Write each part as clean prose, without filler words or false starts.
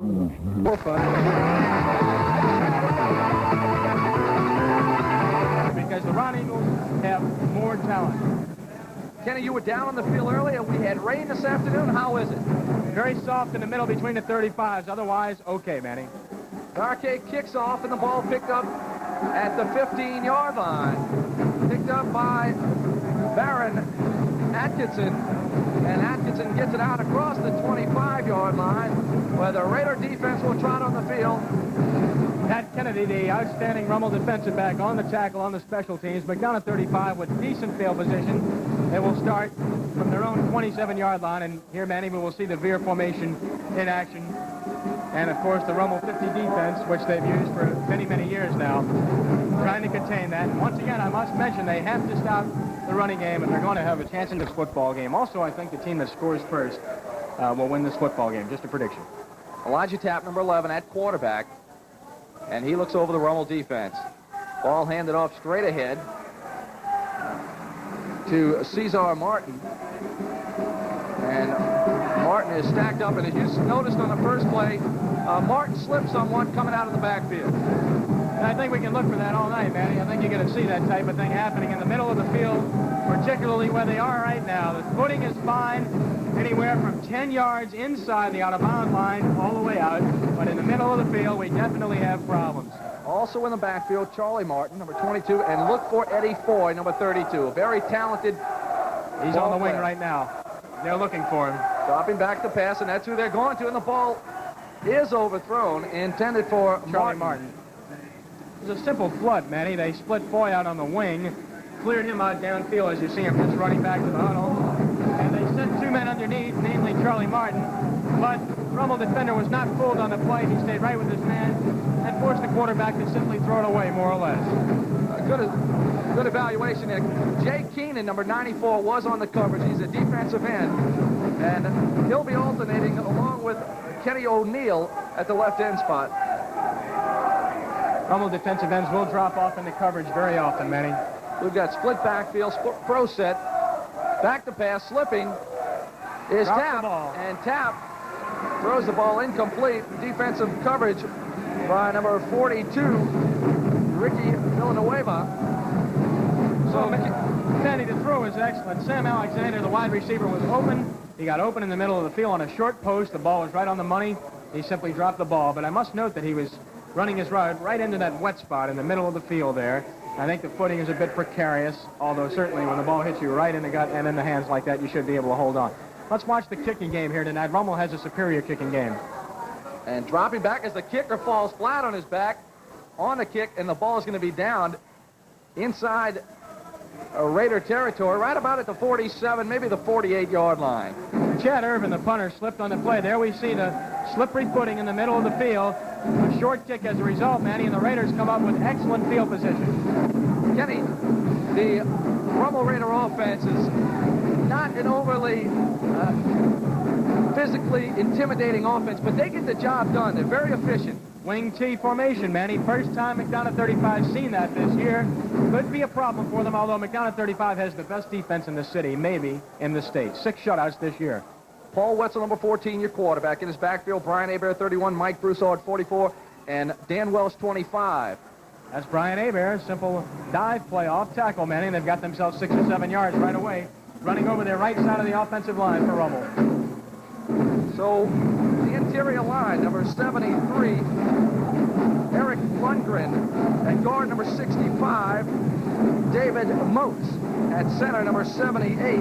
Because the Roneagles have more talent. Kenny, you were down on the field earlier. We had rain this afternoon. How is it? Very soft in the middle between the 35s. Otherwise, okay, Manny. Arcade kicks off and the ball picked up at the 15-yard line. Picked up by Baron Atkinson. And Atkinson gets it out across the 25-yard line where the Raider defense will trot on the field. Pat Kennedy, the outstanding Rummel defensive back on the tackle on the special teams. McDonogh 35 with decent field position. They will start from their own 27-yard line. And here, Manny, we will see the veer formation in action. And, of course, the Rummel 50 defense, which they've used for many, many years now, trying to contain that. And once again, I must mention they have to stop the running game, and they're going to have a chance in this football game. Also, I think the team that scores first will win this football game. Just a prediction. Elijah Tapp, number 11, at quarterback. And he looks over the Rummel defense. Ball handed off straight ahead to Cesar Martin. And Martin is stacked up, and as you noticed on the first play, Martin slipped someone coming out of the backfield. And I think we can look for that all night, Manny. I think you're going to see that type of thing happening in the middle of the field, particularly where they are right now. The footing is fine, anywhere from 10 yards inside the out-of-bound line all the way out. But in the middle of the field, we definitely have problems. Also in the backfield, Charlie Martin, number 22, and look for Eddie Foy, number 32. A very talented He's on the wing right now. They're looking for him. Dropping back to pass, and that's who they're going to, and the ball is overthrown, intended for Charlie Martin. It was a simple flood, Manny. They split Foy out on the wing, cleared him out downfield as you see him just running back to the huddle, and they sent two men underneath, namely Charlie Martin, but Rummel defender was not fooled on the play. He stayed right with his man and forced the quarterback to simply throw it away, more or less. Good evaluation there. Jay Keenan, number 94, was on the coverage. He's a defensive end, and he'll be alternating along with Kenny O'Neill at the left end spot. Rummel defensive ends will drop off into coverage very often, Manny. We've got split backfield, pro set, back to pass, slipping is Tapp, and Tapp throws the ball incomplete. Defensive coverage by number 42, Ricky Villanueva. So, Manny, the throw is excellent. Sam Alexander, the wide receiver, was open. He got open in the middle of the field on a short post. The ball was right on the money. He simply dropped the ball. But I must note that he was running his route right into that wet spot in the middle of the field there. I think the footing is a bit precarious, although certainly when the ball hits you right in the gut and in the hands like that, you should be able to hold on. Let's watch the kicking game here tonight. Rummel has a superior kicking game. And dropping back as the kicker falls flat on his back on the kick, and the ball is going to be downed inside Raider territory, right about at the 47, maybe the 48-yard line. Chad Irvin, the punter, slipped on the play. There we see the slippery footing in the middle of the field. A short kick as a result, Manny, and the Raiders come up with excellent field position. Kenny, the Rummel Raider offense is not an overly physically intimidating offense, but they get the job done. They're very efficient. Wing T formation, Manny. First time McDonogh 35 seen that this year. Could be a problem for them, although McDonogh 35 has the best defense in the city, maybe in the state. 6 shutouts this year. Paul Wetzel, number 14, your quarterback. In his backfield, Brian Hebert, 31, Mike Broussard, 44, and Dan Welsh, 25. That's Brian Hebert. Simple dive play off tackle, Manny. They've got themselves 6 or 7 yards right away, running over their right side of the offensive line for Rummel. So the interior line, number 73, Eric Lundgren. At guard, number 65, David Moats. At center, number 78,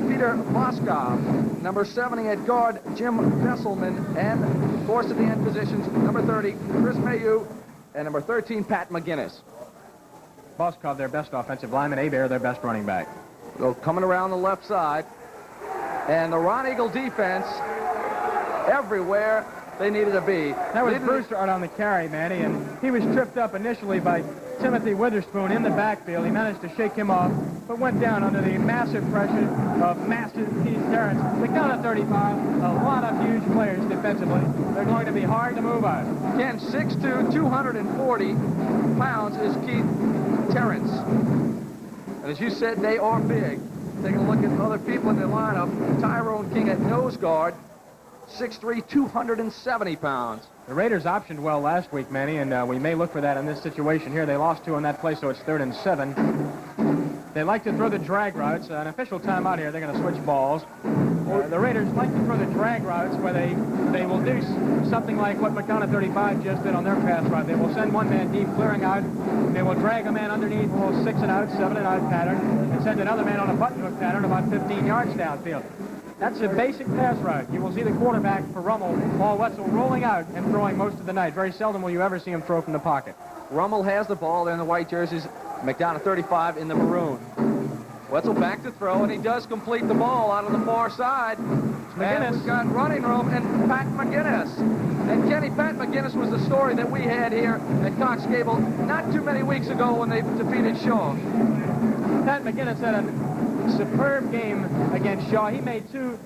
Peter Moskov. Number 70 at guard, Jim Besselman. And, of course, at the end positions, number 30, Chris Mayu, and number 13, Pat McGinnis. Moskov, their best offensive lineman. Hebert, their best running back. So coming around the left side. And the Roneagle defense, everywhere they needed to be. That was Broussard on the carry, Manny, and he was tripped up initially by Timothy Witherspoon in the backfield. He managed to shake him off, but went down under the massive pressure of massive Keith Terrence. McDonogh 35, a lot of huge players defensively. They're going to be hard to move on. Ken, 6'2", 240 pounds is Keith Terrence. And as you said, they are big. Taking a look at other people in the lineup. Tyrone King at nose guard. 6'3", 270 pounds. The Raiders optioned well last week, Manny, and we may look for that in this situation here. They lost 2 on that play, so it's 3rd and 7. They like to throw the drag routes. An official timeout here. They're going to switch balls. The Raiders like to throw the drag routes where they will do something like what McDonogh 35 just did on their pass route. They will send one man deep, clearing out. They will drag a man underneath a little 6 and out, 7 and out pattern, and send another man on a button hook pattern about 15 yards downfield. That's a basic pass route. You will see the quarterback for Rummel, Paul Wetzel, rolling out and throwing most of the night. Very seldom will you ever see him throw from the pocket. Rummel has the ball. They're in the white jerseys. McDonogh 35 in the maroon. Wetzel back to throw, and he does complete the ball out of the far side. And we've got running room and Pat McGinnis. And Kenny, Pat McGinnis was the story that we had here at Cox Gable not too many weeks ago when they defeated Shaw. Pat McGinnis had a superb game against Shaw. He made 2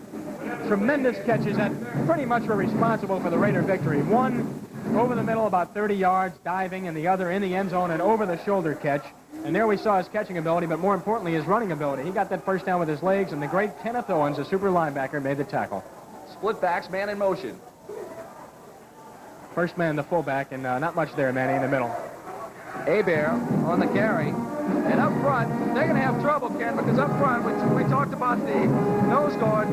tremendous catches that pretty much were responsible for the Raider victory. One over the middle about 30 yards, diving, and the other in the end zone and over the shoulder catch. And there we saw his catching ability, but more importantly, his running ability. He got that first down with his legs, and the great Kenneth Owens, a super linebacker, made the tackle. Split backs, man in motion. First man, the fullback, and not much there, Manny, in the middle. Hebert on the carry. And up front, they're going to have trouble, Ken, because up front, we talked about the nose guard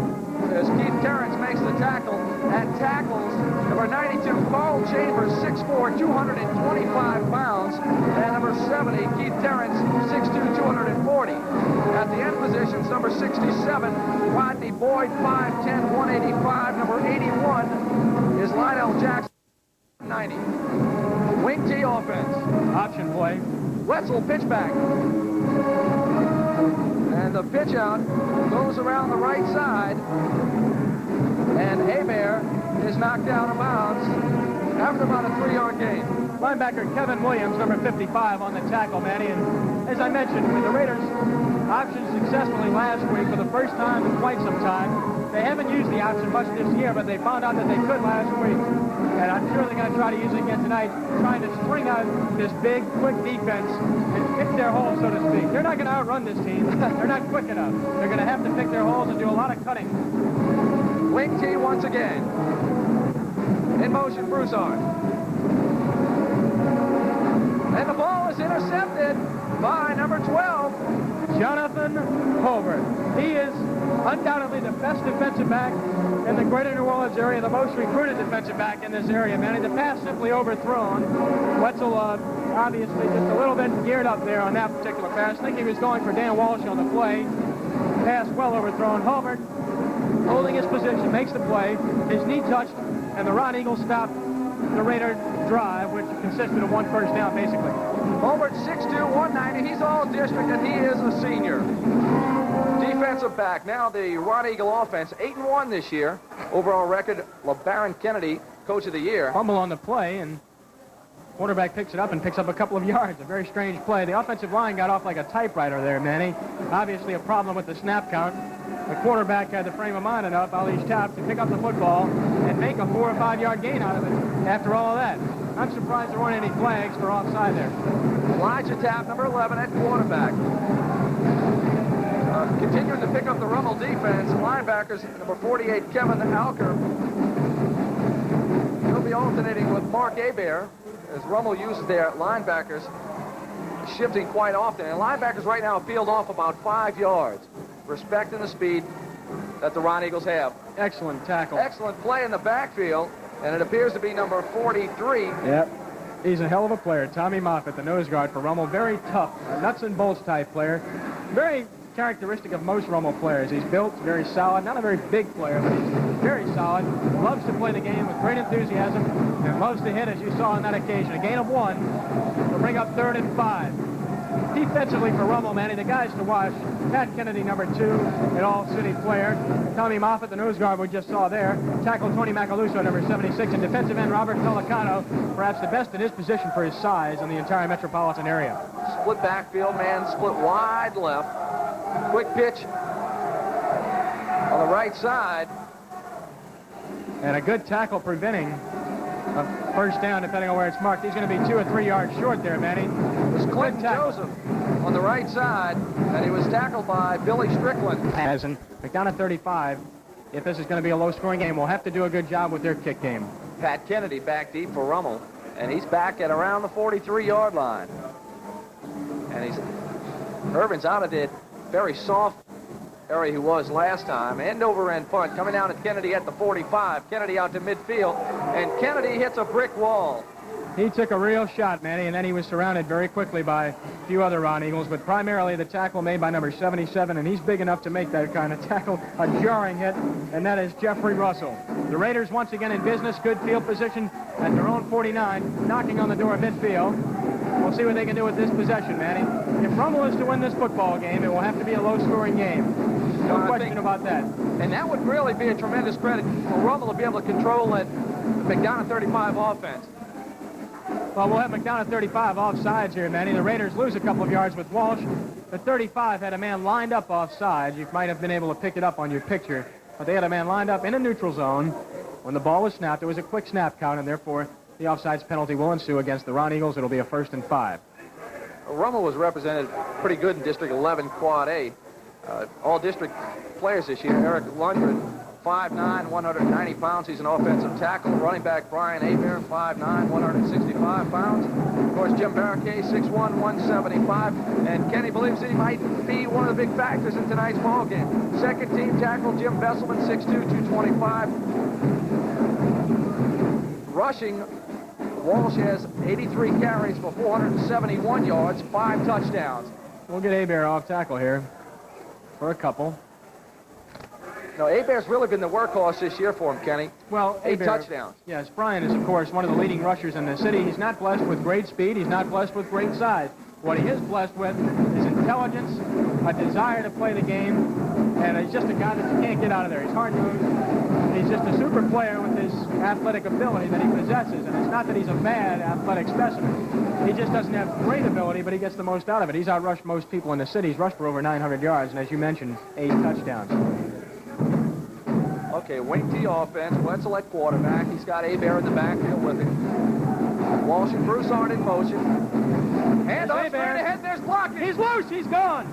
as Keith Terrence makes the tackle. At tackles, number 92, Paul Chambers, 6'4", 225 pounds. And number 70, Keith Terrence, 6'2", 240. At the end positions, number 67, Rodney Boyd, 5'10", 185. Number 81 is Lionel Jackson, 90. Wing T offense. Option play. Wetzel pitch back. And the pitch out goes around the right side. And Hebert is knocked out of bounds after about a 3-yard gain. Linebacker Kevin Williams, number 55, on the tackle, Manny. And as I mentioned, with the Raiders optioned successfully last week for the first time in quite some time. They haven't used the option much this year, but they found out that they could last week. And I'm sure they're going to try to use it again tonight, trying to string out this big, quick defense and pick their holes, so to speak. They're not going to outrun this team. They're not quick enough. They're going to have to pick their holes and do a lot of cutting. Wing T once again. In motion, Broussard. And the ball is intercepted by number 12. Jonathan Holbert. He is undoubtedly the best defensive back in the greater New Orleans area, the most recruited defensive back in this area, Manny. The pass simply overthrown. Wetzel obviously just a little bit geared up there on that particular pass. I think he was going for Dan Walsh on the play. Pass well overthrown. Holbert holding his position, makes the play. His knee touched, and the Roneagles stopped the Raider drive, which consisted of 1 first down, basically. Holbert, 6'2", 190. He's all district, and he is a senior. Defensive back. Now the Roneagle offense, 8-1 this year. Overall record, LeBaron Kennedy, Coach of the Year. Fumble on the play, and quarterback picks it up and picks up a couple of yards. A very strange play. The offensive line got off like a typewriter there, Manny. Obviously a problem with the snap count. The quarterback had the frame of mind enough, Ali Tapp, to pick up the football and make a 4 or 5 yard gain out of it after all of that. I'm surprised there weren't any flags for offside there. Elijah Tapp, number 11 at quarterback. Continuing to pick up the Rummel defense, linebackers, number 48, Kevin Alker. He'll be alternating with Mark Hebert as Rummel uses their linebackers, shifting quite often. And linebackers right now field off about 5 yards, respecting the speed that the Roneagles have. Excellent tackle. Excellent play in the backfield, and it appears to be number 43. Yep. He's a hell of a player. Tommy Moffitt, the nose guard for Rummel. Very tough, a nuts and bolts type player. Very characteristic of most Rummel players. He's built, very solid. Not a very big player, but he's very solid. Loves to play the game with great enthusiasm and loves to hit, as you saw on that occasion. A gain of 1 to bring up 3rd and 5. Defensively for Rummel, Manny, the guys to watch: Pat Kennedy, number 2, an all-city player. Tommy Moffitt, the nose guard we just saw there. Tackle Tony Macaluso, number 76. And defensive end Robert Pelicano, perhaps the best in his position for his size in the entire metropolitan area. Split backfield, man, split wide left. Quick pitch on the right side. And a good tackle preventing a first down, depending on where it's marked. He's going to be 2 or 3 yards short there, Manny. It was Clinton Joseph on the right side, and he was tackled by Billy Strickland. As in McDonogh 35 if this is going to be a low-scoring game, will have to do a good job with their kick game. Pat Kennedy back deep for Rummel, and he's back at around the 43-yard line. And Irvin's out of the very soft area he was last time. End over end punt coming down at Kennedy at the 45. Kennedy out to midfield, and Kennedy hits a brick wall. He took a real shot, Manny, and then he was surrounded very quickly by a few other Roneagles, but primarily the tackle made by number 77, and he's big enough to make that kind of tackle, a jarring hit, and that is Jeffrey Russell. The Raiders once again in business, good field position at their own 49, knocking on the door of midfield. We'll see what they can do with this possession, Manny. If Rummel is to win this football game, it will have to be a low-scoring game. No question about that. And that would really be a tremendous credit for Rummel to be able to control that McDonogh 35 offense. Well, we'll have McDonogh 35 offsides here, Manny. The Raiders lose a couple of yards with Walsh. The 35 had a man lined up offsides. You might have been able to pick it up on your picture. But they had a man lined up in a neutral zone. When the ball was snapped, it was a quick snap count, and therefore the offsides penalty will ensue against the Roneagles. It'll be a 1st and 5. Rummel was represented pretty good in District 11 Quad A. All district players this year. Eric Lundgren, 5'9", 190 pounds. He's an offensive tackle. Running back Brian Abear, 5'9", 165 pounds. Of course, Jim Barriquet, 6'1", 175. And Kenny believes he might be one of the big factors in tonight's ball game. Second team tackle, Jim Besselman, 6'2", 225. Rushing, Walsh has 83 carries for 471 yards, 5 touchdowns. We'll get Abear off tackle here for a couple. No, Abear's really been the workhorse this year for him, Kenny. Well, 8 Abear, touchdowns. Yes, Brian is, of course, one of the leading rushers in the city. He's not blessed with great speed. He's not blessed with great size. What he is blessed with is intelligence, a desire to play the game, and he's just a guy that you can't get out of there. He's hard-nosed. He's just a super player with his athletic ability that he possesses, and it's not that he's a bad athletic specimen. He just doesn't have great ability, but he gets the most out of it. He's outrushed most people in the city. He's rushed for over 900 yards, and as you mentioned, 8 touchdowns. Okay, wing T offense. Wetzel at quarterback. He's got Abear in the backfield with him. Walsh and Broussard in motion. And up straight ahead, there's blocking. He's loose. He's gone.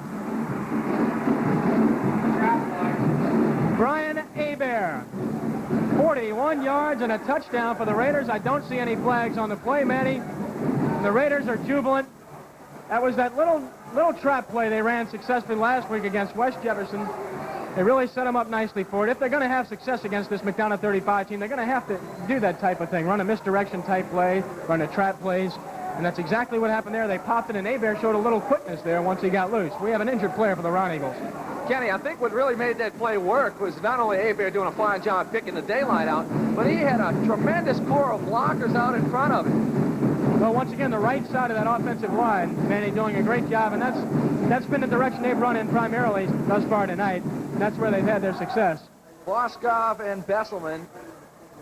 Brian Abear, 41 yards and a touchdown for the Raiders. I don't see any flags on the play, Manny. The Raiders are jubilant. That was that little trap play they ran successfully last week against West Jefferson. They really set them up nicely for it. If they're going to have success against this McDonogh 35 team, they're going to have to do that type of thing, run a misdirection type play, run a trap plays, and that's exactly what happened there. They popped it, and Abear showed a little quickness there once he got loose. We have an injured player for the Roneagles. Kenny, I think what really made that play work was not only Abear doing a fine job picking the daylight out, but he had a tremendous core of blockers out in front of him. Well, once again, the right side of that offensive line, Manny doing a great job, and that's been the direction they've run in primarily thus far tonight. That's where they've had their success. Boskov and Besselman,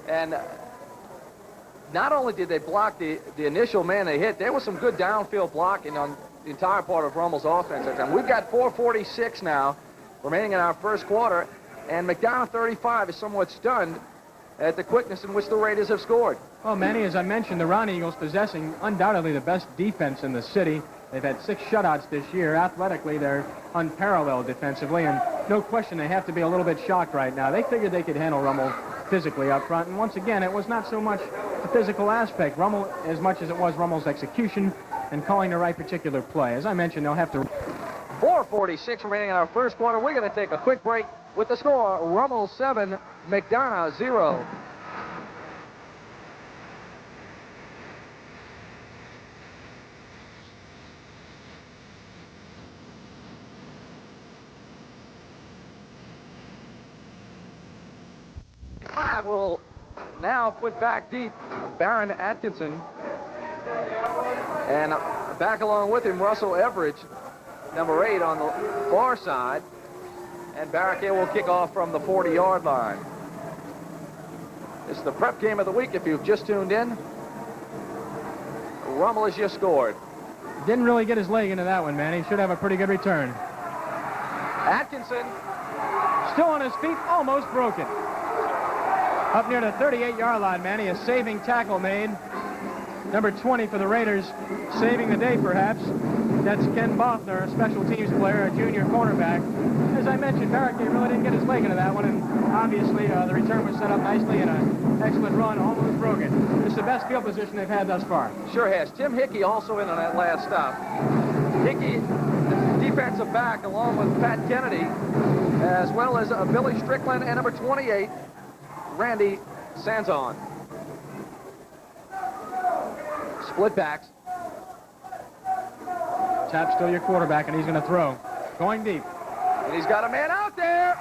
and not only did they block the initial man they hit, there was some good downfield blocking on the entire part of Rummel's offense. And we've got 4:46 now remaining in our first quarter, and McDonogh 35 is somewhat stunned at the quickness in which the Raiders have scored. Well, Manny, as I mentioned, the Roneagles possessing undoubtedly the best defense in the city. They've had 6 shutouts this year. Athletically, they're unparalleled defensively, and no question they have to be a little bit shocked right now. They figured they could handle Rummel physically up front, and once again, it was not so much the physical aspect, Rummel, as much as it was Rummel's execution and calling the right particular play. As I mentioned, they'll have to... 4:46 remaining in our first quarter. We're going to take a quick break with the score, Rummel 7, McDonogh 0. Will now put back deep Baron Atkinson, and back along with him Russell Everidge, number 8 on the far side, and Barriquet will kick off from the 40-yard line. This is the prep game of the week if you've just tuned in. Rummel has just scored. Didn't really get his leg into that one, man. He should have a pretty good return. Atkinson still on his feet, almost broken. Up near the 38-yard line, Manny, a saving tackle made. Number 20 for the Raiders, saving the day, perhaps. That's Ken Bothner, a special teams player, a junior cornerback. As as I mentioned, Barricade really didn't get his leg into that one, and obviously the return was set up nicely, and an excellent run almost broke it. It's the best field position they've had thus far. Sure has. Tim Hickey also in on that last stop. Hickey, defensive back, along with Pat Kennedy, as well as Billy Strickland and number 28, Randy Sanzon. Split backs. Tapp's still your quarterback, and he's going to throw. Going deep. And he's got a man out there.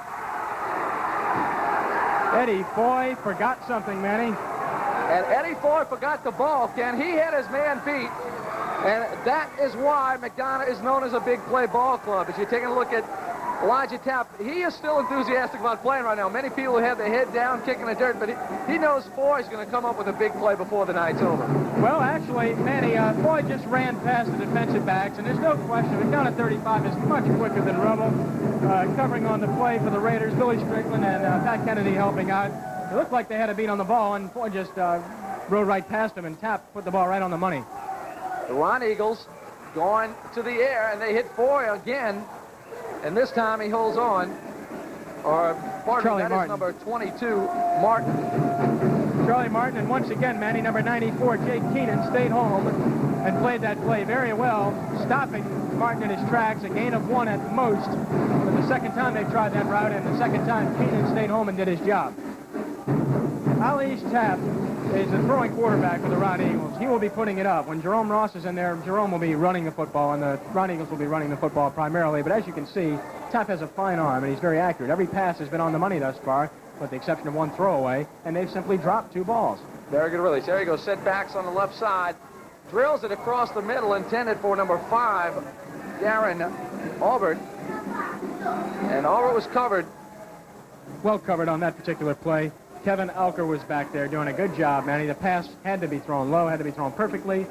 Eddie Foy forgot something, Manny. And Eddie Foy forgot the ball, Ken. He had his man beat. And that is why McDonogh is known as a big play ball club. As you're taking a look at Elijah Tapp, he is still enthusiastic about playing right now. Many people have their head down, kicking the dirt, but he knows Foy's going to come up with a big play before the night's over. Well, actually, Manny, Foy just ran past the defensive backs, and there's no question. McDonogh 35 is much quicker than Rummel. Covering on the play for the Raiders, Billy Strickland and Pat Kennedy helping out. It looked like they had a beat on the ball, and Foy just rode right past him, and Tapp put the ball right on the money. The Roneagles going to the air, and they hit Foy again. And this time he holds on. Or, pardon me, that is number 22, Martin. Charlie Martin, and once again, Manny, number 94, Jake Keenan, stayed home and played that play very well, stopping Martin in his tracks, a gain of 1 at most. But the second time they tried that route, and the second time Keenan stayed home and did his job. Ali Tapp is the throwing quarterback for the Roneagles. He will be putting it up. When Jerome Ross is in there, Jerome will be running the football, and the Roneagles will be running the football primarily. But as you can see, Tapp has a fine arm, and he's very accurate. Every pass has been on the money thus far, with the exception of 1 throwaway, and they've simply dropped 2 balls. Very good release. There you go. Set backs on the left side. Drills it across the middle, intended for number 5, Darren Albert. And Albert was covered. Well covered on that particular play. Kevin Alker was back there doing a good job, Manny. The pass had to be thrown low, had to be thrown perfectly,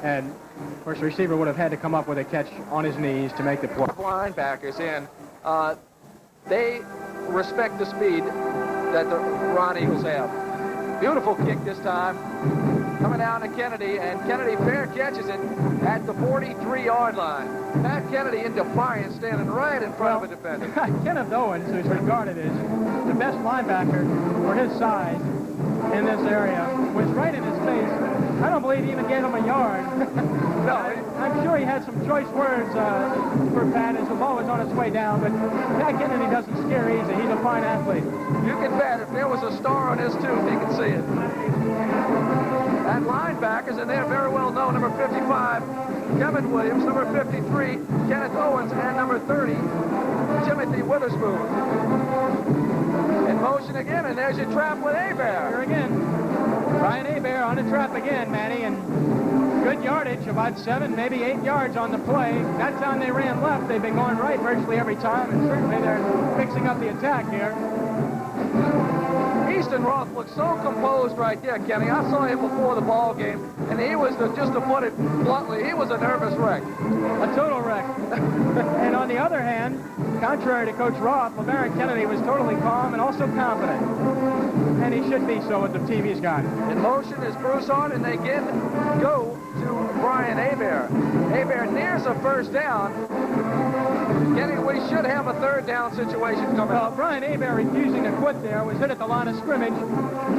and of course the receiver would have had to come up with a catch on his knees to make the play. Linebackers in. They respect the speed that the Roneagles have. Beautiful kick this time. Coming down to Kennedy, and Kennedy fair catches it at the 43-yard line. Pat Kennedy in defiance, standing right in front of a defender. Kenneth Owens, who's regarded as the best linebacker for his size in this area, was right in his face. I don't believe he even gave him a yard. No, I'm sure he had some choice words for Pat as the ball was on its way down, but Pat Kennedy doesn't scare easy. He's a fine athlete. You can bet if there was a star on his tooth, he could see it. And linebackers, and they're very well known, number 55, Kevin Williams, number 53, Kenneth Owens, and number 30, Timothy Witherspoon. In motion again, and there's your trap with Hebert. Here again, Brian Hebert on the trap again, Manny, and good yardage, about 7, maybe 8 yards on the play. That time they ran left. They've been going right virtually every time, and certainly they're fixing up the attack here. Easton Roth looked so composed right there, Kenny. I saw him before the ball game, and he was, just to put it bluntly, he was a nervous wreck. A total wreck. And on the other hand, contrary to Coach Roth, LeBaron Kennedy was totally calm and also confident. And he should be so with the team he's got. In motion is Broussard, and they again go to Brian Hebert. Hebert nears a first down. Kenny, we should have a 3rd down situation coming up. Brian Hebert refusing to quit there, was hit at the line of scrimmage,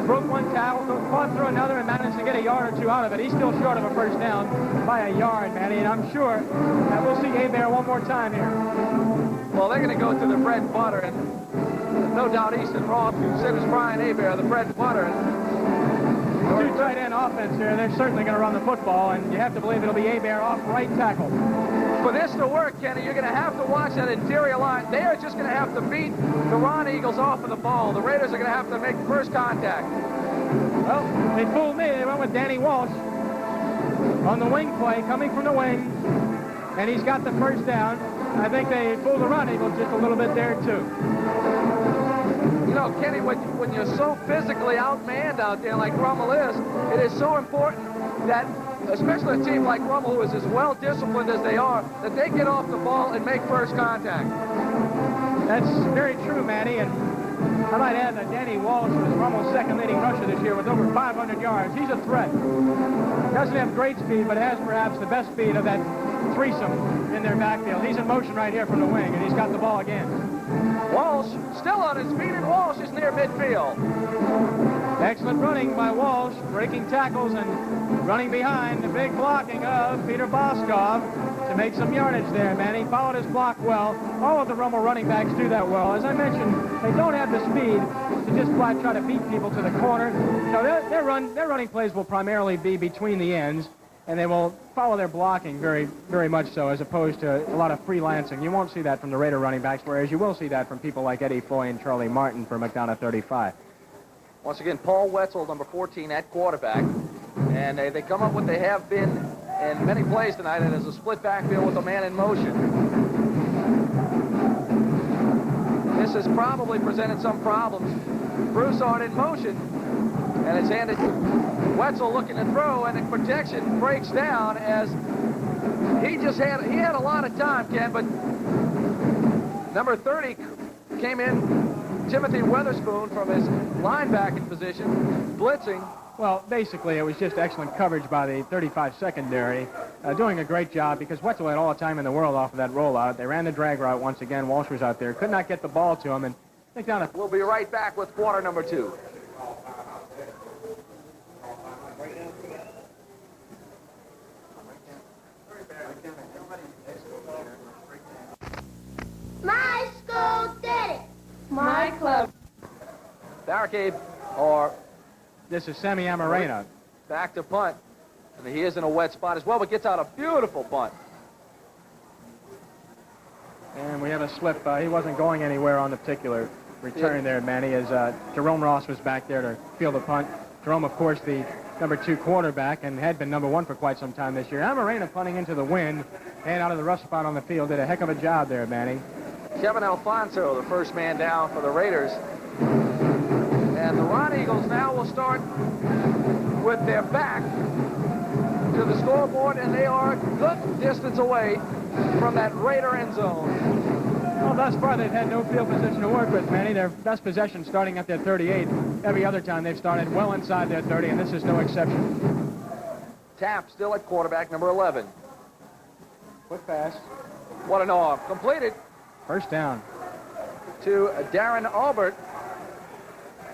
broke 1 tackle, fought through another, and managed to get a yard or 2 out of it. He's still short of a first down by a yard, Manny, and I'm sure that we'll see Hebert one more time here. Well, they're going to go to the bread and butter, and no doubt Easton Roth considers Brian Hebert the bread and butter. 2 tight end offense here. They're certainly going to run the football, and you have to believe it'll be Hebert off right tackle. For this to work, Kenny, you're going to have to watch that interior line. They are just going to have to beat the Roneagles off of the ball. The Raiders are going to have to make first contact. Well, they fooled me. They went with Danny Walsh on the wing play, coming from the wing, and he's got the first down. I think they fooled the Roneagles just a little bit there, too. You know, Kenny, when you're so physically outmanned out there like Rummel is, it is so important that, especially a team like Rummel, who is as well disciplined as they are, that they get off the ball and make first contact. That's very true, Manny, and I might add that Danny Walsh was Rummel's 2nd leading rusher this year with over 500 yards. He's a threat. Doesn't have great speed, but has perhaps the best speed of that threesome in their backfield. He's in motion right here from the wing, and he's got the ball again. Walsh still on his feet, and Walsh is near midfield. Excellent running by Walsh, breaking tackles and running behind. The big blocking of Peter Boskov to make some yardage there, Manny. Followed his block well. All of the Rummel running backs do that well. As I mentioned, they don't have the speed to just flat try to beat people to the corner. So their running plays will primarily be between the ends, and they will follow their blocking very, very much so, as opposed to a lot of freelancing. You won't see that from the Raider running backs, whereas you will see that from people like Eddie Foy and Charlie Martin for McDonogh 35. Once again, Paul Wetzel, number 14, at quarterback. And they come up what they have been in many plays tonight, and is a split backfield with a man in motion. This has probably presented some problems. Broussard in motion, and it's handed to Wetzel looking to throw, and the protection breaks down as he had a lot of time, Ken, but number 30 came in, Timothy Weatherspoon, from his linebacking position, blitzing. Well, basically, it was just excellent coverage by the 35 secondary, doing a great job because Wetzel had all the time in the world off of that rollout. They ran the drag route once again. Walsh was out there, could not get the ball to him, and McDonogh. We'll be right back with quarter number 2. My school did it. My club. Barricade, or This is Sammy Amarena. back to punt. And he is in a wet spot as well, but gets out a beautiful punt. And we have a slip. He wasn't going anywhere on the particular return there, Manny, as Jerome Ross was back there to field the punt. Jerome, of course, the number 2 quarterback, and had been number 1 for quite some time this year. Amarena punting into the wind and out of the rough spot on the field. Did a heck of a job there, Manny. Kevin Alfonso, the first man down for the Raiders. And the Roneagles now will start with their back to the scoreboard, and they are a good distance away from that Raider end zone. Well, thus far, they've had no field position to work with, Manny. Their best possession starting at their 38. Every other time they've started well inside their 30, and this is no exception. Tapp still at quarterback, number 11. Quick pass. What an arm. Completed First down. to Darren Albert.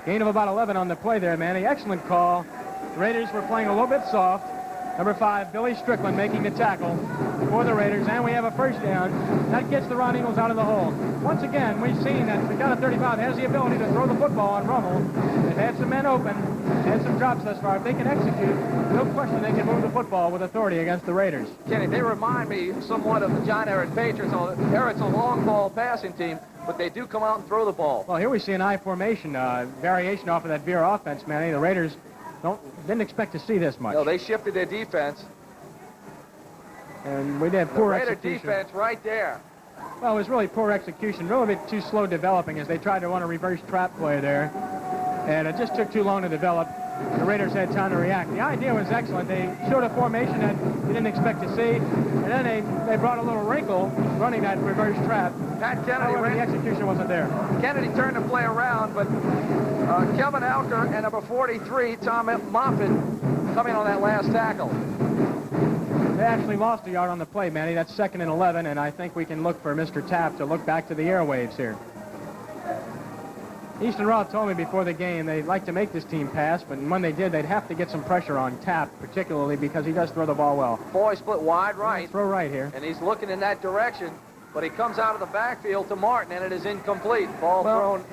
Gain of about 11 on the play there, Manny. Excellent call. The Raiders were playing a little bit soft. Number 5, Billy Strickland, making the tackle for the Raiders, and we have a first down. That gets the Roneagles out of the hole. Once again, we've seen that McDonogh 35 has the ability to throw the football on Rummel. They've had some men open, had some drops thus far. If they can execute, no question they can move the football with authority against the Raiders. Kenny, they remind me somewhat of the John Ehret Patriots. Ehret's a long ball passing team, but they do come out and throw the ball. Well, here we see an I formation, variation off of that veer offense, Manny. The Raiders didn't expect to see this much. No, they shifted their defense. And we did poor Raider execution. defense right there. Well, it was really poor execution, really a bit too slow developing as they tried to run a reverse trap play there. And it just took too long to develop. The Raiders had time to react. The idea was excellent. They showed a formation that you didn't expect to see, and then they brought a little wrinkle running that reverse trap. Pat Kennedy However, the ran. execution wasn't there. Kennedy turned the play around, but Kevin Alker and number 43, Tom Moffitt, coming on that last tackle. They actually lost a yard on the play, Manny. That's 2nd and 11, and I think we can look for Mr. Tapp to look back to the airwaves here. Easton Roth told me before the game they'd like to make this team pass, but when they did, they'd have to get some pressure on Tapp, particularly because he does throw the ball well. Boy split wide right, Throw right here. and he's looking in that direction, but he comes out of the backfield to Martin, and it is incomplete. Ball thrown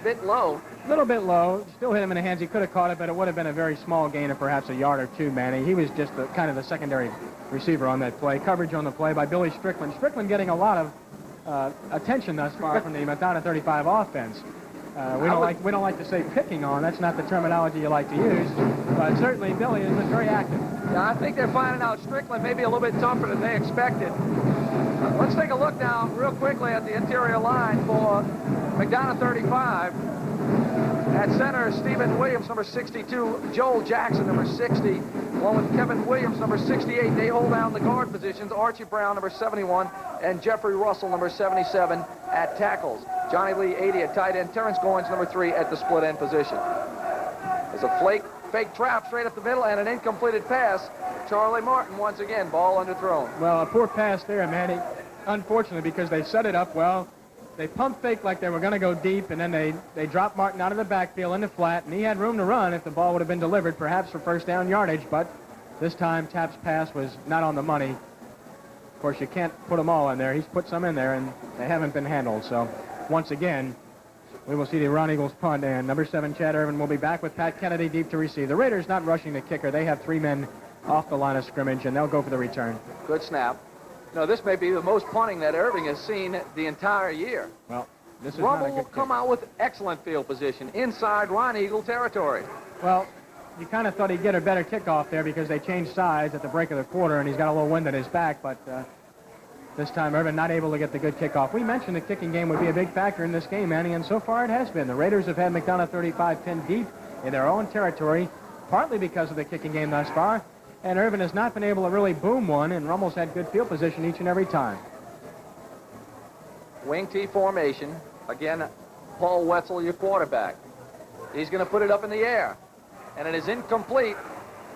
a bit low. A little bit low. Still hit him in the hands. He could have caught it, but it would have been a very small gain of perhaps a yard or two, Manny. He was just kind of the secondary receiver on that play. Coverage on the play by Billy Strickland. Strickland getting a lot of attention thus far from the McDonogh 35 offense. We don't like to say picking on. That's not the terminology you like to use. But certainly Billy has been very active. Yeah, I think they're finding out Strickland may be a little bit tougher than they expected. Let's take a look now real quickly at the interior line for McDonogh 35. At center, Stephen Williams, number 62. Joel Jackson, number 60. Along with Kevin Williams, number 68. They hold down the guard positions. Archie Brown, number 71. And Jeffrey Russell, number 77 at tackles. Johnny Lee, 80 at tight end. Terrence Goins, number 3 at the split end position. There's a fake trap straight up the middle and an incompleted pass. Charlie Martin, once again, ball underthrown. Well, a poor pass there, Manny. Unfortunately, because they set it up well. they pump faked like they were going to go deep, and then they dropped Martin out of the backfield in the flat, and he had room to run if the ball would have been delivered, perhaps for first down yardage, but this time Tapp's pass was not on the money. Of course, you can't put them all in there. He's put some in there, and they haven't been handled. So once again, we will see the Roneagles punt, and number 7, Chad Irvin, will be back with Pat Kennedy deep to receive. The Raiders not rushing the kicker. They have 3 men off the line of scrimmage, and they'll go for the return. Good snap. No, this may be the most punting that Irving has seen the entire year. Well, this is Rummel not a will good come kick. out with excellent field position inside Roneagle territory. Well, you kind of thought he'd get a better kickoff there because they changed sides at the break of the quarter, and he's got a little wind at his back, but this time Irvin not able to get the good kickoff. We mentioned the kicking game would be a big factor in this game, Manny, and so far it has been. The Raiders have had McDonogh 35 pinned deep in their own territory, partly because of the kicking game thus far, and Irvin has not been able to really boom one, and Rummel's had good field position each and every time. Wing T formation. Again, Paul Wetzel, your quarterback. He's going to put it up in the air, and it is incomplete,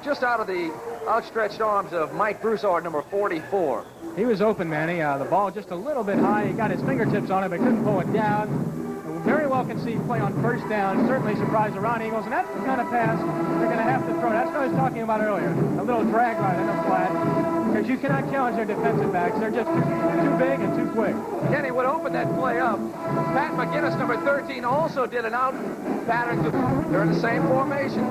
just out of the outstretched arms of Mike Broussard, number 44. He was open, Manny. The ball just a little bit high. He got his fingertips on it, but couldn't pull it down. And we very well can see play on first down. Certainly surprised the Roneagles, and that's the kind of pass they're going to have to throw. That's what I was talking about earlier. A little drag right in the flat, because you cannot challenge their defensive backs. They're just too big and too quick. Kenny would open that play up. Pat McGinnis, number 13, also did an out pattern. They're in the same formation.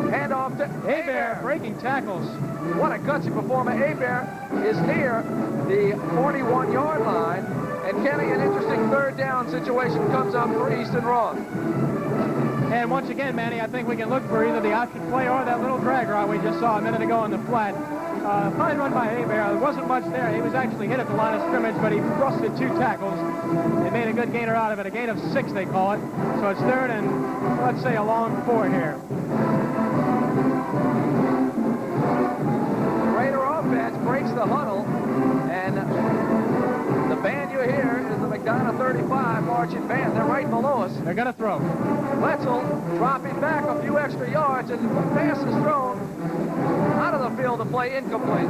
Handoff to Hebert breaking tackles. What a gutsy performer. Hebert is near the 41-yard line. And Kenny, an interesting third down situation comes up for Easton Ross. And once again, Manny, I think we can look for either the option play or that little drag route we just saw a minute ago on the flat. Fine run by Hebert. There wasn't much there. He was actually hit at the line of scrimmage, but he thrusted 2 tackles. They made a good gainer out of it. A gain of 6, they call it. So it's third and, let's say, a long 4 here. Raider offense breaks the huddle, and the band you hear is the McDonogh 35 marching band. They're right below us. They're going to throw. Wetzel dropping back a few extra yards, and the pass is thrown out of the field to play incomplete.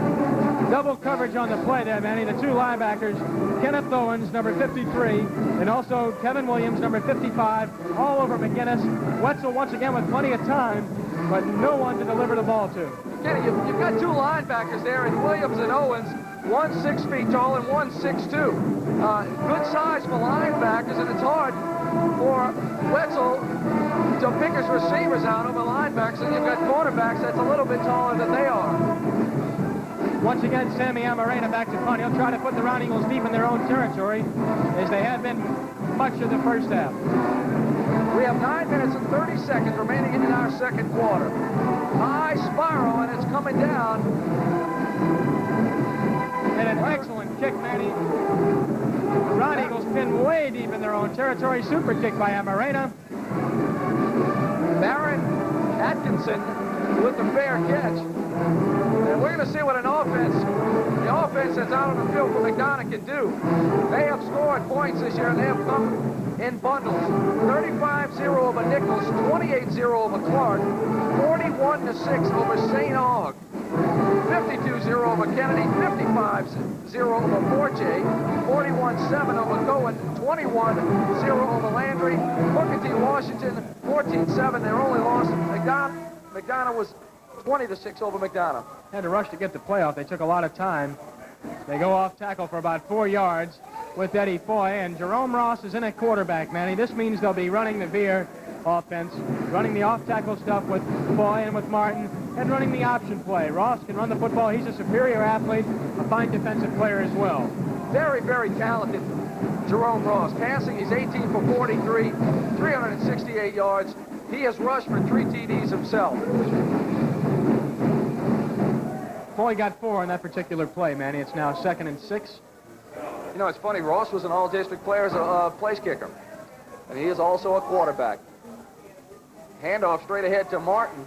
Double coverage on the play there, Manny. The 2 linebackers, Kenneth Owens, number 53, and also Kevin Williams, number 55, all over McGinnis. Wetzel once again with plenty of time, but no one to deliver the ball to. Kenny, you've got 2 linebackers there, and Williams and Owens, one 6 feet tall and one 6'2". Good size for linebackers, and it's hard for Wetzel to pick his receivers out over linebackers, and you've got quarterbacks that's a little bit taller than they are. Once again, Sammy Amarena back to punt. He'll try to put the Roneagles deep in their own territory, as they have been much of the first half. We have 9 minutes and 30 seconds remaining in our second quarter. High spiral, and it's coming down. And an excellent kick, Manny. The Roneagles pinned way deep in their own territory. Super kick by Amarena. Barron Atkinson with the fair catch. And we're going to see what the offense that's out on the field for McDonogh can do. They have scored points this year, and they have come in bundles. 35-0 over Nichols, 28-0 over Clark, 41-6 over St. Aug, 52-0 over Kennedy, 55-0 over Forte, 41-7 over Cohen, 21-0 over Landry, Booker T. Washington, 14-7. Their only loss. McDonogh was 20-6 over McDonogh. Had to rush to get the playoff. They took a lot of time. They go off tackle for about 4 yards with Eddie Foy, and Jerome Ross is in at quarterback, Manny. This means they'll be running the veer offense, running the off-tackle stuff with Foy and with Martin, and running the option play. Ross can run the football. He's a superior athlete, a fine defensive player as well. Very, very talented Jerome Ross. Passing, he's 18 for 43, 368 yards. He has rushed for 3 TDs himself. Foy got 4 on that particular play, Manny. It's now 2nd and 6. You know, it's funny. Ross was an all-district player as a place kicker, and he is also a quarterback. Handoff straight ahead to Martin.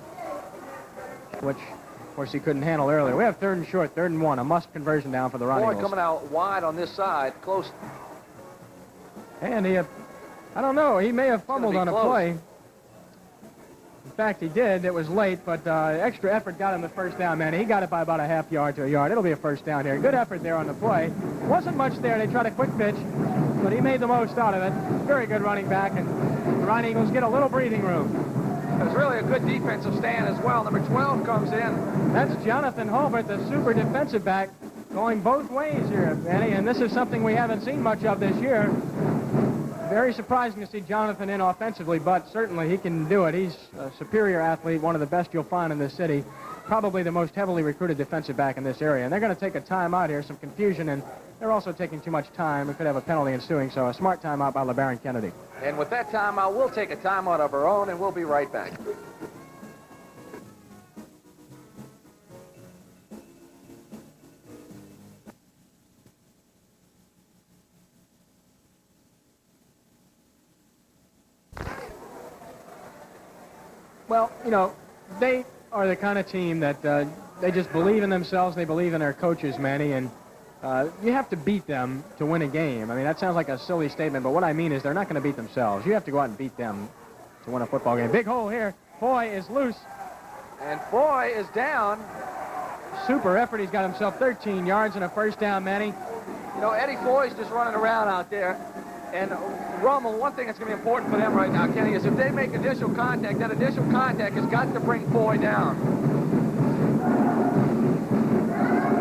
Which, of course, he couldn't handle earlier. We have 3rd and short, 3rd and 1. A must conversion down for the Roneagles. Boy coming out wide on this side, close. And I don't know, he may have fumbled on a close. play. fact, he did. It was late, but extra effort got him the first down, man. He got it by about a half yard to a yard. It'll be a first down here. Good effort there on the play. Wasn't much there. They tried a quick pitch, but he made the most out of it. Very good running back, and the Roneagles get a little breathing room. It was really a good defensive stand as well. Number 12 comes in. That's Jonathan Hulbert, the super defensive back, going both ways here, Benny, and this is something we haven't seen much of this year. Very surprising to see Jonathan in offensively, but certainly he can do it. He's a superior athlete, one of the best you'll find in this city, probably the most heavily recruited defensive back in this area. And they're going to take a timeout here, some confusion, and they're also taking too much time. We could have a penalty ensuing, so a smart timeout by LeBaron Kennedy. And with that timeout, we'll take a timeout of our own, and we'll be right back. Well, you know, they are the kind of team that they just believe in themselves. They believe in their coaches, Manny, and you have to beat them to win a game. I mean, that sounds like a silly statement, but what I mean is they're not going to beat themselves. You have to go out and beat them to win a football game. Big hole here. Foy is loose. And Foy is down. Super effort. He's got himself 13 yards and a first down, Manny. You know, Eddie Foy's just running around out there. And Rummel, one thing that's going to be important for them right now, Kenny, is if they make initial contact, that initial contact has got to bring Foy down.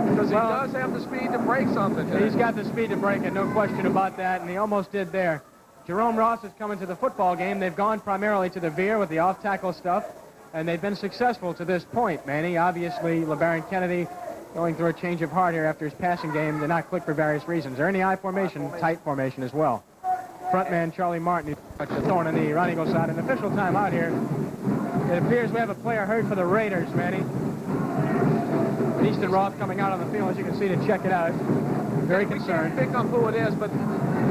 Because he does have the speed to break something. He's got the speed to break it, no question about that, and he almost did there. Jerome Ross is coming to the football game. They've gone primarily to the veer with the off-tackle stuff, and they've been successful to this point, Manny. Obviously, LeBaron Kennedy going through a change of heart here after his passing game did not click for various reasons. They're in the I formation, tight formation as well. Front man Charlie Martin is a thorn in the Roneagles side. An official timeout here. It appears we have a player hurt for the Raiders, Manny. Easton Roth coming out on the field, as you can see, to check it out. Very concerned. We can't pick up who it is, but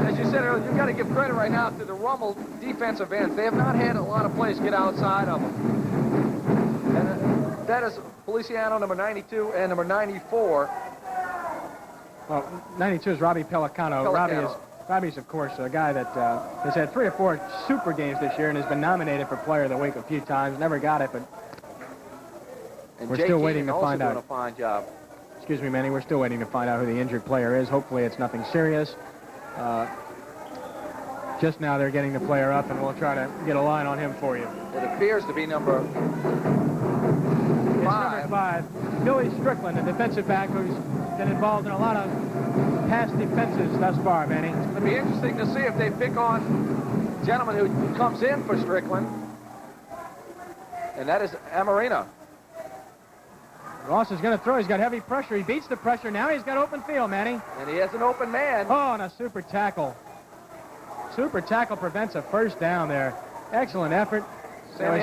as you said earlier, you've got to give credit right now to the Rummel defensive ends. They have not had a lot of plays get outside of them. And that is Feliciano, number 92, and number 94. Well, 92 is Robbie Pellicano. Robbie's, of course, a guy that has had 3 or 4 super games this year and has been nominated for Player of the Week a few times. Never got it, but we're still waiting to find out. Doing a fine job. Excuse me, Manny. We're still waiting to find out who the injured player is. Hopefully it's nothing serious. Just now they're getting the player up, and we'll try to get a line on him for you. It appears to be number 5. Number 5, Billy Strickland, a defensive back who's been involved in a lot of past defenses thus far, Manny. It's going to be interesting to see if they pick on the gentleman who comes in for Strickland, and that is Amarina. Ross is going to throw. He's got heavy pressure. He beats the pressure. Now he's got open field, Manny. And he has an open man. Oh, and a super tackle. Super tackle prevents a first down there. Excellent effort. Sammy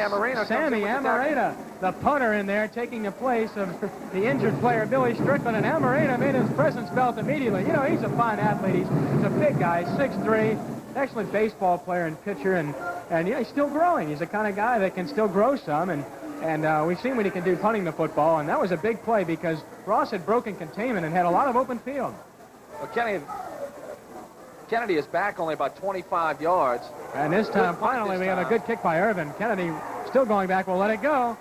Amarina, the punter in there, taking the place of the injured player, Billy Strickland, and Amarina made his presence felt immediately. You know, he's a fine athlete. He's a big guy, 6'3", excellent baseball player and pitcher, and you know, he's still growing. He's the kind of guy that can still grow some, and we've seen what he can do punting the football, and that was a big play because Ross had broken containment and had a lot of open field. Well, Kennedy is back only about 25 yards. And this time, finally, we have a good kick by Irvin. Kennedy still going back. We'll let it go.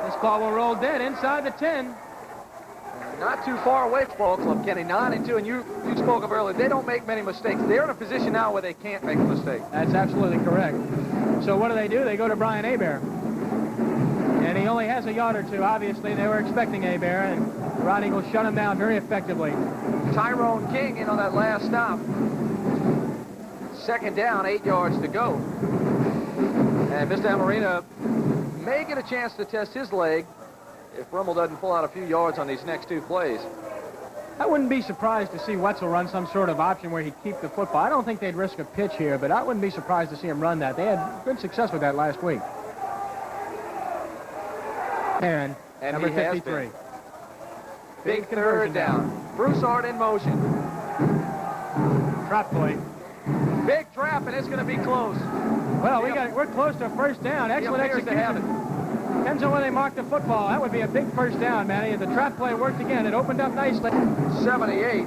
This ball will roll dead inside the 10. Not too far away from ball club, Kenny. 9-2, and you spoke of earlier. They don't make many mistakes. They're in a position now where they can't make a mistake. That's absolutely correct. So what do? They go to Brian Hebert. And he only has a yard or two. Obviously, they were expecting Hebert, and the Roneagles shut him down very effectively. Tyrone King in on that last stop. Second down, 8 yards to go. And Mr. Amarina may get a chance to test his leg if Rummel doesn't pull out a few yards on these next 2 plays. I wouldn't be surprised to see Wetzel run some sort of option where he'd keep the football. I don't think they'd risk a pitch here, but I wouldn't be surprised to see him run that. They had good success with that last week. And number 53. Big third down. Broussard in motion. Trap play. Big trap, and it's going to be close. Well, we're close to a first down. Excellent execution. Depends on where they mark the football. That would be a big first down, Manny. The trap play worked again. It opened up nicely. 78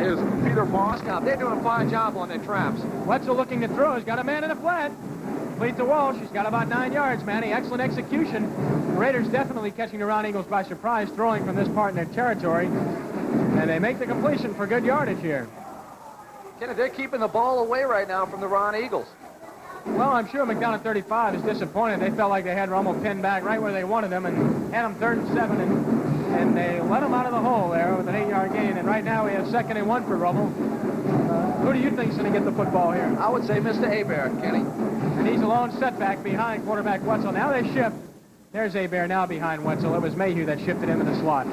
is Peter Boskop. They're doing a fine job on their traps. Wetzel looking to throw. He's got a man in the flat. Complete to Walsh. He's got about 9 yards, Manny. Excellent execution. The Raiders definitely catching the Roneagles by surprise, throwing from this part in their territory. And they make the completion for good yardage here. Kenneth, they're keeping the ball away right now from the Roneagles. Well, I'm sure McDonogh 35 is disappointed. They felt like they had Rummel pinned back right where they wanted him and had him 3rd and 7, and they let him out of the hole there with an 8-yard gain. And right now we have 2nd and 1 for Rummel. Who do you think is going to get the football here? I would say Mr. Hebert, Kenny. And he's a lone setback behind quarterback Wetzel. Now they shift. There's Hebert now behind Wetzel. It was Mayhew that shifted him in the slot.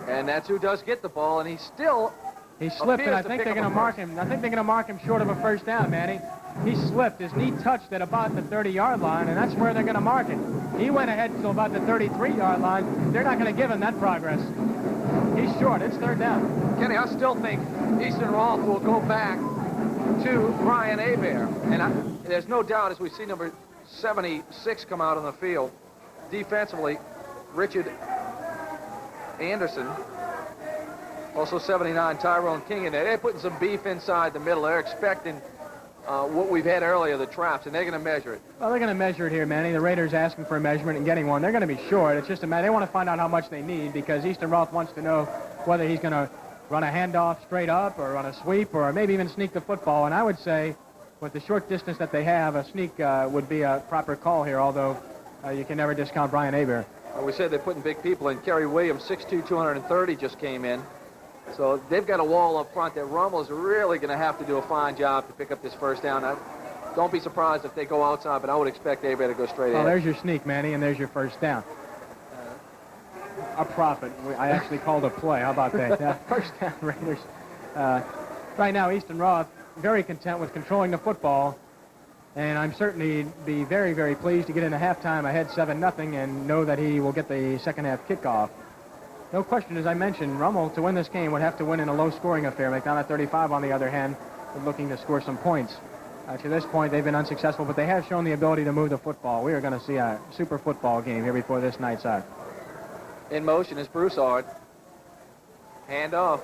And that's who does get the ball, and he still... He slipped, and I think they're going to mark him. I think they're going to mark him short of a first down, Manny. He slipped. His knee touched at about the 30-yard line, and that's where they're going to mark it. He went ahead to about the 33-yard line. They're not going to give him that progress. He's short. It's 3rd down. Kenny, I still think Easton Rolfe will go back to Brian Hebert. And there's no doubt, as we see number 76 come out on the field, defensively, Richard Anderson, also 79, Tyrone King in there. They're putting some beef inside the middle. They're expecting what we've had earlier, the traps, and they're going to measure it. Well, they're going to measure it here, Manny. The Raiders asking for a measurement and getting one. They're going to be short. It's just a matter. They want to find out how much they need because Easton Rolfe wants to know whether he's going to run a handoff straight up or run a sweep or maybe even sneak the football. And I would say with the short distance that they have, a sneak would be a proper call here, although you can never discount Brian Hebert. Well, we said they're putting big people in. Kerry Williams, 6'2", 230, just came in. So they've got a wall up front that Rummel is really going to have to do a fine job to pick up this first down. Don't be surprised if they go outside, but I would expect Hebert to go straight in. Well, there's your sneak, Manny, and there's your first down. A profit. I actually called a play. How about that? First down, Raiders. Right now, Easton Rolfe very content with controlling the football, and I'm certainly be very, very pleased to get into halftime ahead 7-0 and know that he will get the second half kickoff. No question, as I mentioned, Rummel, to win this game, would have to win in a low-scoring affair. McDonogh 35, on the other hand, is looking to score some points. To this point, they've been unsuccessful, but they have shown the ability to move the football. We are going to see a super football game here before this night's out. In motion is Broussard. Hand off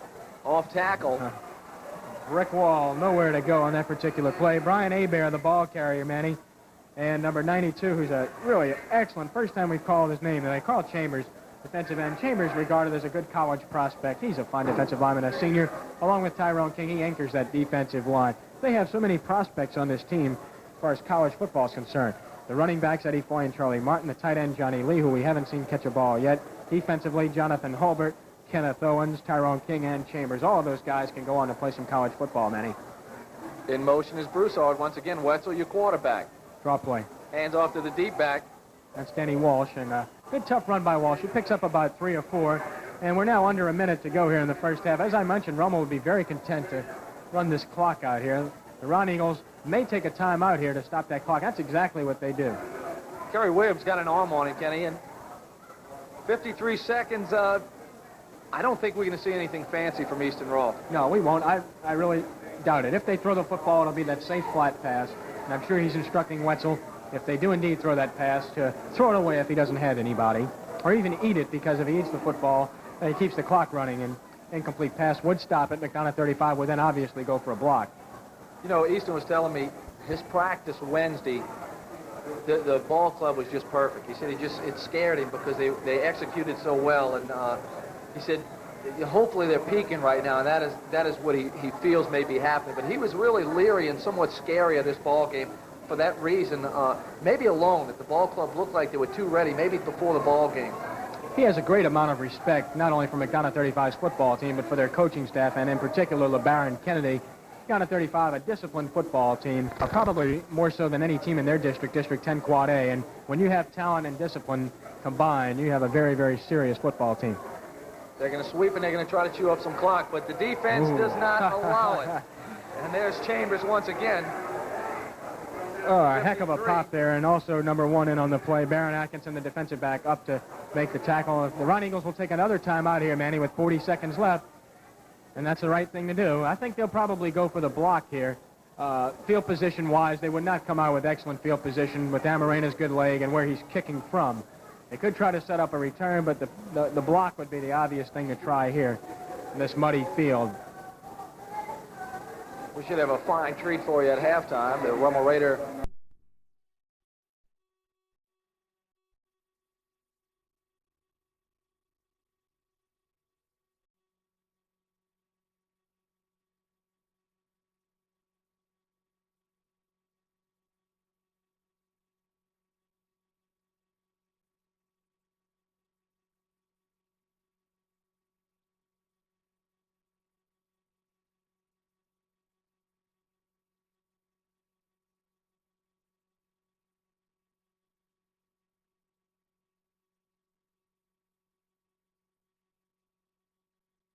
tackle. Brick wall, nowhere to go on that particular play. Brian Hebert, the ball carrier, Manny, and number 92, who's a really excellent, first time we've called his name, and they call Chambers, defensive end. Chambers regarded as a good college prospect. He's a fine defensive lineman, a senior. Along with Tyrone King, he anchors that defensive line. They have so many prospects on this team as far as college football is concerned. The running backs, Eddie Foy and Charlie Martin. The tight end, Johnny Lee, who we haven't seen catch a ball yet. Defensively, Jonathan Holbert, Kenneth Owens, Tyrone King, and Chambers. All of those guys can go on to play some college football, Manny. In motion is Broussard. Once again, Wetzel, your quarterback. Draw play. Hands off to the deep back. That's Danny Walsh, and good tough run by Walsh. He picks up about 3 or 4, and we're now under a minute to go here in the first half. As I mentioned, Rummel would be very content to run this clock out here. The Roneagles may take a timeout here to stop that clock. That's exactly what they do. Kerry Williams got an arm on him, Kenny, and 53 seconds. I don't think we're going to see anything fancy from Easton Rolfe. No, we won't. I really doubt it. If they throw the football, it'll be that safe flat pass, and I'm sure he's instructing Wetzel, if they do indeed throw that pass, to throw it away if he doesn't have anybody, or even eat it, because if he eats the football, he keeps the clock running, and incomplete pass would stop it. McDonogh 35 would then obviously go for a block. You know, Easton was telling me his practice Wednesday, the ball club was just perfect. He said it scared him because they executed so well, and he said hopefully they're peaking right now, and that is what he feels may be happening. But he was really leery and somewhat scary of this ball game. For that reason, maybe alone, that the ball club looked like they were too ready, maybe before the ball game. He has a great amount of respect, not only for McDonogh 35's football team, but for their coaching staff, and in particular, LeBaron Kennedy. McDonogh 35, a disciplined football team, probably more so than any team in their district, District 10 Quad A. And when you have talent and discipline combined, you have a very, very serious football team. They're going to sweep, and they're going to try to chew up some clock, but the defense does not allow it. And there's Chambers once again. Oh, a heck of a pop there, and also number 1 in on the play. Baron Atkinson, the defensive back, up to make the tackle. The Roneagles will take another timeout here, Manny, with 40 seconds left, and that's the right thing to do. I think they'll probably go for the block here. Field position-wise, they would not come out with excellent field position with Amarena's good leg and where he's kicking from. They could try to set up a return, but the block would be the obvious thing to try here in this muddy field. We should have a fine treat for you at halftime. The Rummel Raider